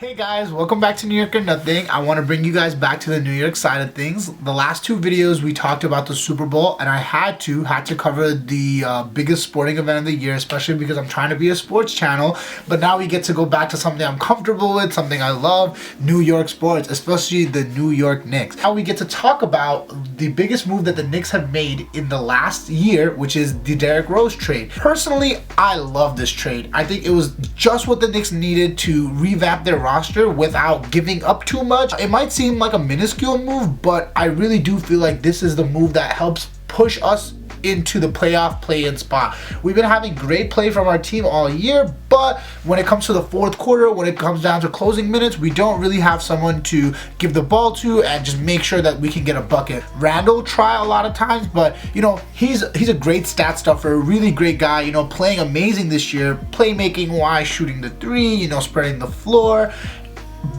Hey guys, welcome back to New York or Nothing. I want to bring you guys back to the New York side of things. The last two videos we talked about the Super Bowl, and I had to cover the biggest sporting event of the year, especially because I'm trying to be a sports channel. But now we get to go back to something I'm comfortable with, something I love, New York sports, especially the New York Knicks. Now we get to talk about the biggest move that the Knicks have made in the last year, which is the Derrick Rose trade. Personally, I love this trade. I think it was just what the Knicks needed to revamp their roster without giving up too much. It might seem like a minuscule move, but I really do feel like this is the move that helps push us into the playoff play-in spot. We've been having great play from our team all year, but when it comes to the fourth quarter, when it comes down to closing minutes, we don't really have someone to give the ball to and just make sure that we can get a bucket. Randall try a lot of times, but you know, he's a great stat stuffer, a really great guy, you know, playing amazing this year, playmaking wise, shooting the three, you know, spreading the floor.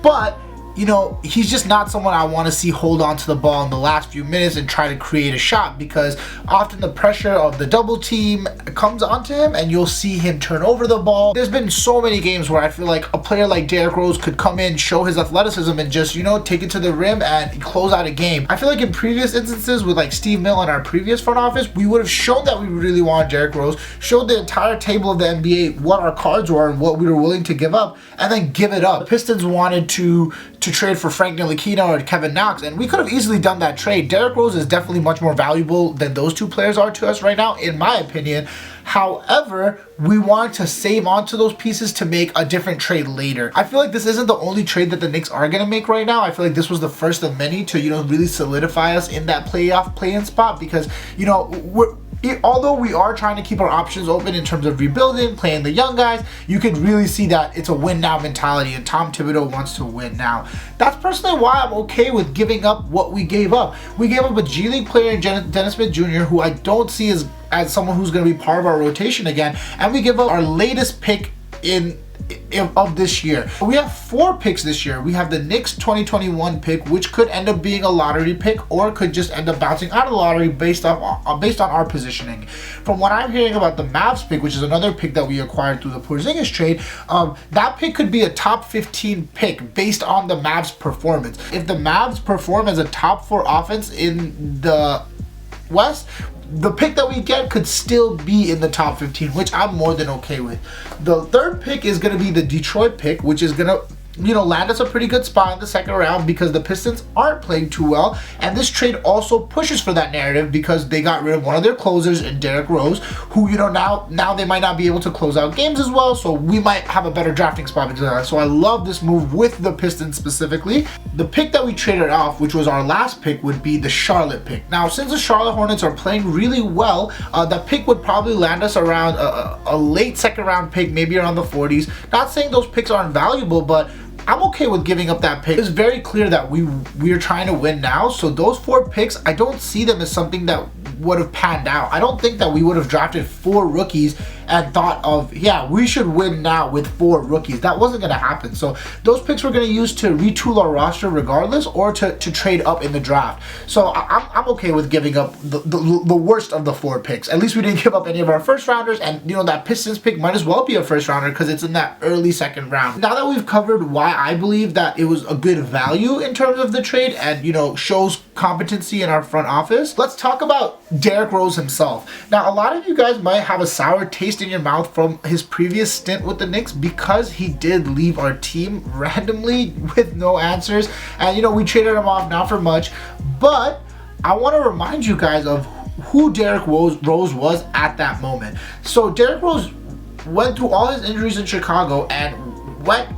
But you know, he's just not someone I want to see hold on to the ball in the last few minutes and try to create a shot, because often the pressure of the double team comes onto him and you'll see him turn over the ball. There's been so many games where I feel like a player like Derrick Rose could come in, show his athleticism, and just, you know, take it to the rim and close out a game. I feel like in previous instances with like Steve Mill in our previous front office, we would have shown that we really wanted Derrick Rose, showed the entire table of the NBA what our cards were and what we were willing to give up, and then give it up. The Pistons wanted to trade for Frank Ntilikina or Kevin Knox, and we could have easily done that trade. Derrick Rose is definitely much more valuable than those two players are to us right now, in my opinion. However, we want to save onto those pieces to make a different trade later. I feel like this isn't the only trade that the Knicks are going to make right now. I feel like this was the first of many to, you know, really solidify us in that playoff play-in spot, because, you know, although we are trying to keep our options open in terms of rebuilding, playing the young guys, you can really see that it's a win now mentality, and Tom Thibodeau wants to win now. That's personally why I'm okay with giving up what we gave up. We gave up a G League player in Dennis Smith Jr., who I don't see as someone who's going to be part of our rotation again, and we give up our latest pick of this year. We have 4 picks this year. We have the Knicks 2021 pick, which could end up being a lottery pick, or could just end up bouncing out of the lottery based on our positioning. From what I'm hearing about the Mavs pick, which is another pick that we acquired through the Porzingis trade, that pick could be a top 15 pick based on the Mavs performance. If the Mavs perform as a top 4 offense in the West, the pick that we get could still be in the top 15, which I'm more than okay with. The third pick is going to be the Detroit pick, which is going to, you know, land us a pretty good spot in the second round, because the Pistons aren't playing too well, and this trade also pushes for that narrative because they got rid of one of their closers in Derrick Rose, who, you know, now they might not be able to close out games as well, so we might have a better drafting spot because of that. So I love this move with the Pistons specifically. The pick that we traded off, which was our last pick, would be the Charlotte pick. Now, since the Charlotte Hornets are playing really well, that pick would probably land us around a late second round pick, maybe around the 40s. Not saying those picks aren't valuable, but I'm okay with giving up that pick. It's very clear that we're trying to win now, so those 4 picks, I don't see them as something that would have panned out. I don't think that we would have drafted 4 rookies and thought of, yeah, we should win now with 4 rookies. That wasn't going to happen. So those picks we're going to use to retool our roster regardless, or to trade up in the draft. So I'm okay with giving up the worst of the 4 picks. At least we didn't give up any of our first rounders, and you know, that Pistons pick might as well be a first rounder because it's in that early second round. Now that we've covered why I believe that it was a good value in terms of the trade and, you know, shows competency in our front office, let's talk about Derrick Rose himself. Now, a lot of you guys might have a sour taste in your mouth from his previous stint with the Knicks, because he did leave our team randomly with no answers, and you know, we traded him off not for much. But I want to remind you guys of who Derrick Rose was at that moment. So Derrick Rose went through all his injuries in Chicago and went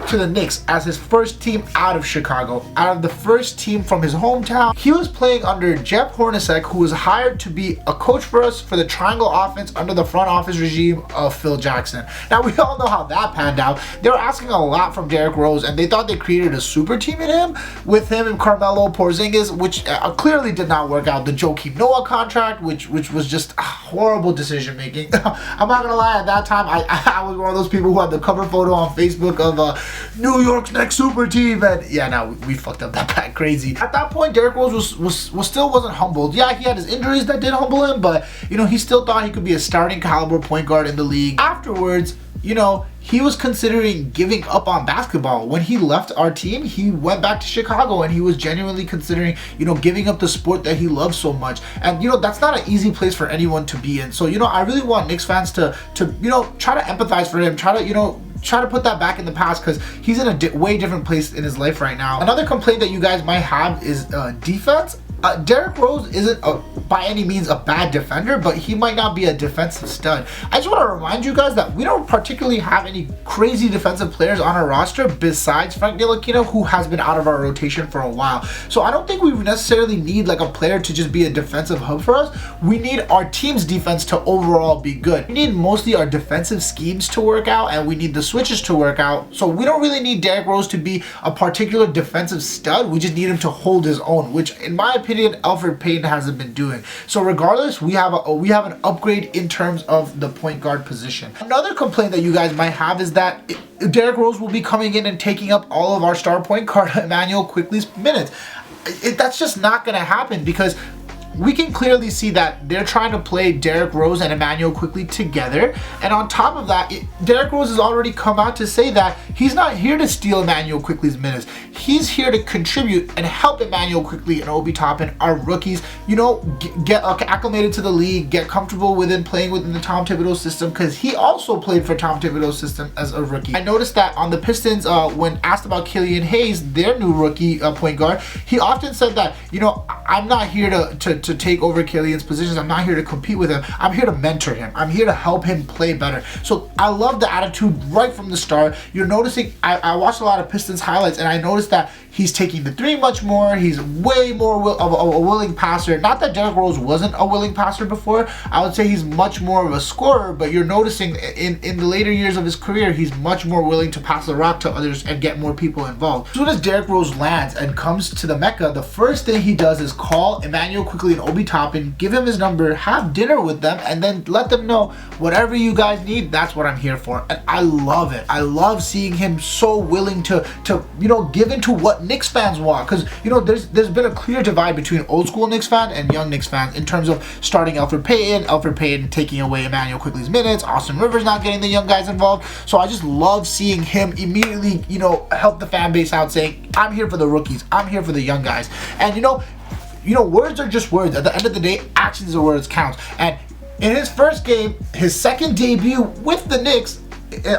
to the Knicks as his first team out of Chicago, out of the first team from his hometown. He was playing under Jeff Hornacek, who was hired to be a coach for us for the triangle offense under the front office regime of Phil Jackson. Now, we all know how that panned out. They were asking a lot from Derrick Rose, and they thought they created a super team in him, with him and Carmelo, Porzingis, which clearly did not work out. The Joakim Noah contract, which was just horrible decision making. I'm not gonna lie, at that time I was one of those people who had the cover photo on Facebook of New York's next super team, and yeah, no, we fucked up that bad crazy. At that point, Derrick Rose still wasn't humbled. Yeah, he had his injuries that did humble him, but you know, he still thought he could be a starting caliber point guard in the league. Afterwards, you know, he was considering giving up on basketball. When he left our team, he went back to Chicago and he was genuinely considering, you know, giving up the sport that he loves so much. And, you know, that's not an easy place for anyone to be in. So, you know, I really want Knicks fans to you know, try to empathize for him, try to, you know, try to put that back in the past, because he's in a way different place in his life right now. Another complaint that you guys might have is defense. Derrick Rose isn't by any means a bad defender, but he might not be a defensive stud. I just want to remind you guys that we don't particularly have any crazy defensive players on our roster besides Frank Ntilikina, who has been out of our rotation for a while. So I don't think we necessarily need like a player to just be a defensive hub for us. We need our team's defense to overall be good. We need mostly our defensive schemes to work out, and we need the switches to work out. So we don't really need Derrick Rose to be a particular defensive stud. We just need him to hold his own, which in my opinion Elfrid Payton hasn't been doing. So regardless, we have an upgrade in terms of the point guard position. Another complaint that you guys might have is that Derrick Rose will be coming in and taking up all of our star point guard Immanuel Quickley's minutes. That's just not going to happen, because we can clearly see that they're trying to play Derrick Rose and Immanuel Quickley together. And on top of that, Derrick Rose has already come out to say that he's not here to steal Immanuel Quickley's minutes. He's here to contribute and help Immanuel Quickley and Obi Toppin, our rookies, you know, get acclimated to the league, get comfortable playing within the Tom Thibodeau system, because he also played for Tom Thibodeau's system as a rookie. I noticed that on the Pistons, when asked about Killian Hayes, their new rookie point guard, he often said that, you know, I'm not here to take over Killian's positions. I'm not here to compete with him. I'm here to mentor him. I'm here to help him play better. So I love the attitude right from the start. You're noticing, I watched a lot of Pistons highlights, and I noticed that he's taking the three much more. He's way more of a willing passer. Not that Derrick Rose wasn't a willing passer before. I would say he's much more of a scorer, but you're noticing in the later years of his career, he's much more willing to pass the rock to others and get more people involved. As soon as Derrick Rose lands and comes to the Mecca, the first thing he does is call Immanuel Quickley and Obi Toppin, give him his number, have dinner with them, and then let them know whatever you guys need, that's what I'm here for. And I love it. I love seeing him so willing to you know, give into what Knicks fans want, because you know there's been a clear divide between old school Knicks fans and young Knicks fans in terms of starting Elfrid Payton taking away Immanuel Quickley's minutes, Austin Rivers not getting the young guys involved. So I just love seeing him immediately, you know, help the fan base out, saying I'm here for the rookies, I'm here for the young guys. And you know, words are just words. At the end of the day, actions are words count. And in his first game, his second debut with the Knicks,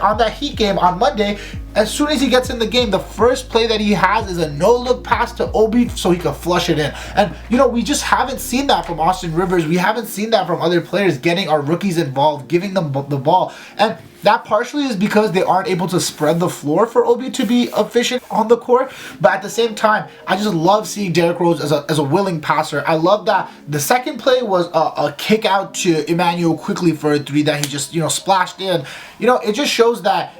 on that Heat game on Monday, as soon as he gets in the game, the first play that he has is a no-look pass to Obi so he can flush it in. And, you know, we just haven't seen that from Austin Rivers. We haven't seen that from other players, getting our rookies involved, giving them the ball. And that partially is because they aren't able to spread the floor for Obi to be efficient on the court. But at the same time, I just love seeing Derrick Rose as a willing passer. I love that the second play was a kick out to Immanuel Quickley for a three that he just, you know, splashed in. You know, it just shows that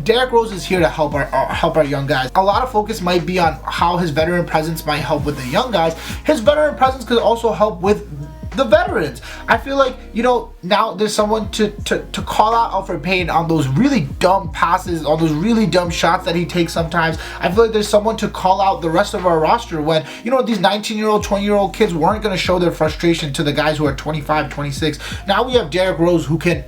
Derrick Rose is here to help our young guys. A lot of focus might be on how his veteran presence might help with the young guys. His veteran presence could also help with the veterans. I feel like, you know, now there's someone to call out Elfrid Payton on those really dumb passes, on those really dumb shots that he takes sometimes. I feel like there's someone to call out the rest of our roster when, you know, these 19-year-old, 20-year-old kids weren't going to show their frustration to the guys who are 25, 26. Now we have Derrick Rose who can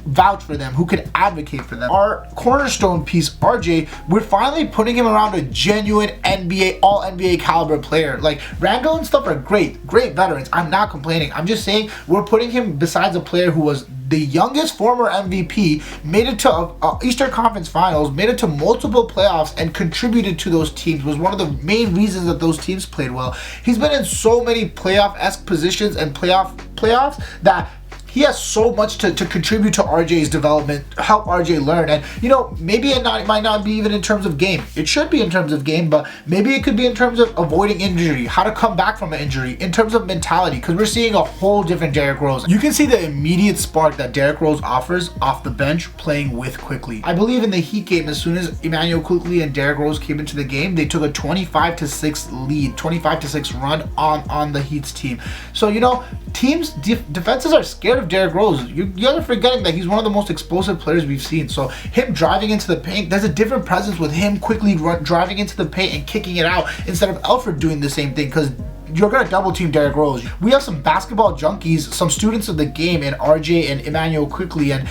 vouch for them, who can advocate for them. Our cornerstone piece, RJ, we're finally putting him around a genuine NBA, all NBA caliber player. Like Randall and stuff are great veterans. I'm not complaining. I'm just saying we're putting him besides a player who was the youngest former MVP, made it to Eastern Conference Finals, made it to multiple playoffs, and contributed to those teams, was one of the main reasons that those teams played well. He's been in so many playoff-esque positions and playoffs that he has so much to contribute to RJ's development, help RJ learn. And, you know, maybe it might not be even in terms of game. It should be in terms of game, but maybe it could be in terms of avoiding injury, how to come back from an injury, in terms of mentality, because we're seeing a whole different Derrick Rose. You can see the immediate spark that Derrick Rose offers off the bench playing with Quickley. I believe in the Heat game, as soon as Immanuel Quickley and Derrick Rose came into the game, they took a 25-6 lead, 25-6 run on the Heat's team. So, you know, defenses are scared of Derrick Rose. You guys are forgetting that he's one of the most explosive players we've seen. So him driving into the paint, there's a different presence with him quickly driving into the paint and kicking it out instead of Elfrid doing the same thing, because you're going to double team Derrick Rose. We have some basketball junkies, some students of the game in RJ and Immanuel Quickley, and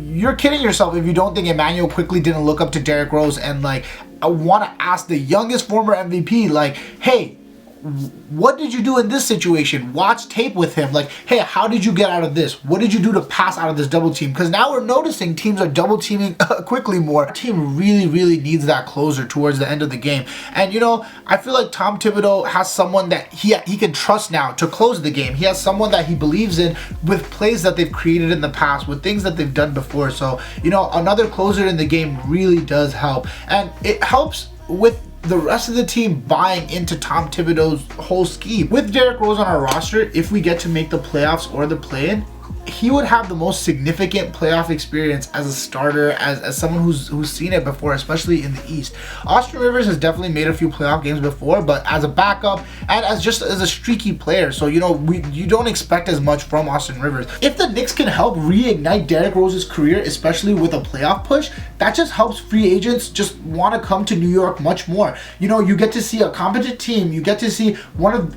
you're kidding yourself if you don't think Emmanuel quickly didn't look up to Derrick Rose and like, I want to ask the youngest former MVP, like, hey, what did you do in this situation? Watch tape with him. Like, hey, how did you get out of this? What did you do to pass out of this double team? Because now we're noticing teams are double teaming quickly more. Our team really needs that closer towards the end of the game. And you know, I feel like Tom Thibodeau has someone that he can trust now to close the game. He has someone that he believes in with plays that they've created in the past, with things that they've done before. So, you know, another closer in the game really does help. And it helps with the rest of the team buying into Tom Thibodeau's whole scheme. With Derrick Rose on our roster, if we get to make the playoffs or the play-in, he would have the most significant playoff experience as a starter, as someone who's seen it before, especially in the East. Austin Rivers has definitely made a few playoff games before, but as a backup and as a streaky player. So, you know, you don't expect as much from Austin Rivers. If the Knicks can help reignite Derrick Rose's career, especially with a playoff push, that just helps free agents just want to come to New York much more. You know, you get to see a competent team. You get to see one of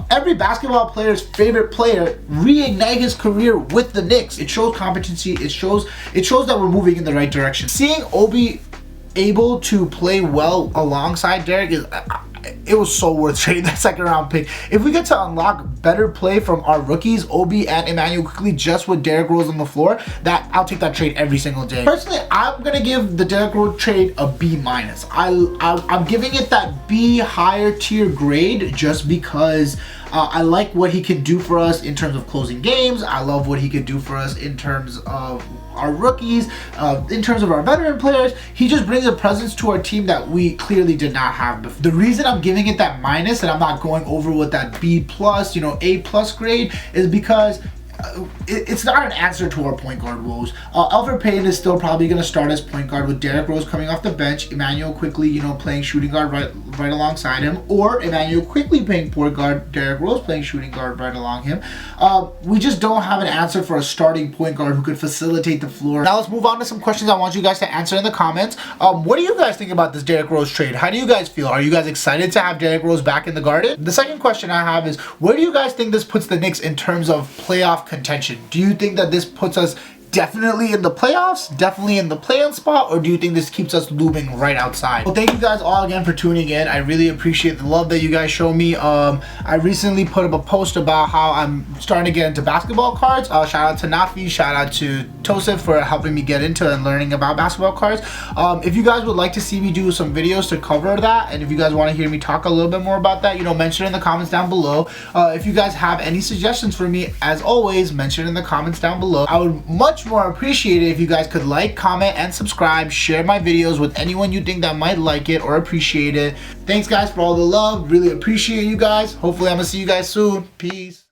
every basketball player's favorite player reignite his career with the Knicks. It shows competency. It shows that we're moving in the right direction. Seeing Obi able to play well alongside Derrick it was so worth trading that second round pick. If we get to unlock better play from our rookies, Obi and Emmanuel quickly, just with Derrick Rose on the floor, that I'll take that trade every single day. Personally, I'm gonna give the Derrick Rose trade a B-. I'm giving it that B higher tier grade just because I like what he can do for us in terms of closing games. I love what he could do for us in terms of our rookies, in terms of our veteran players. He just brings a presence to our team that we clearly did not have before. The reason I'm giving it that minus and I'm not going over with that B+, you know, A+ grade is because it's not an answer to our point guard woes. Elfrid Payton is still probably going to start as point guard with Derrick Rose coming off the bench, Emmanuel quickly, you know, playing shooting guard right alongside him, or Emmanuel quickly playing point guard, Derrick Rose playing shooting guard right along him. We just don't have an answer for a starting point guard who could facilitate the floor. Now let's move on to some questions I want you guys to answer in the comments. What do you guys think about this Derrick Rose trade? How do you guys feel? Are you guys excited to have Derrick Rose back in the Garden? The second question I have is, where do you guys think this puts the Knicks in terms of playoff contention? Do you think that this puts us definitely in the playoffs, definitely in the play-in spot, or do you think this keeps us looming right outside? Well, thank you guys all again for tuning in. I really appreciate the love that you guys show me. I recently put up a post about how I'm starting to get into basketball cards. Shout out to Nothin, shout out to Tosif for helping me get into and learning about basketball cards. If you guys would like to see me do some videos to cover that, and if you guys want to hear me talk a little bit more about that, you know, mention it in the comments down below. If you guys have any suggestions for me, as always, mention it in the comments down below. I would much more appreciate it if you guys could like, comment, and subscribe. Share my videos with anyone you think that might like it or appreciate it. Thanks guys for all the love. Really appreciate you guys. Hopefully I'm gonna see you guys soon. Peace.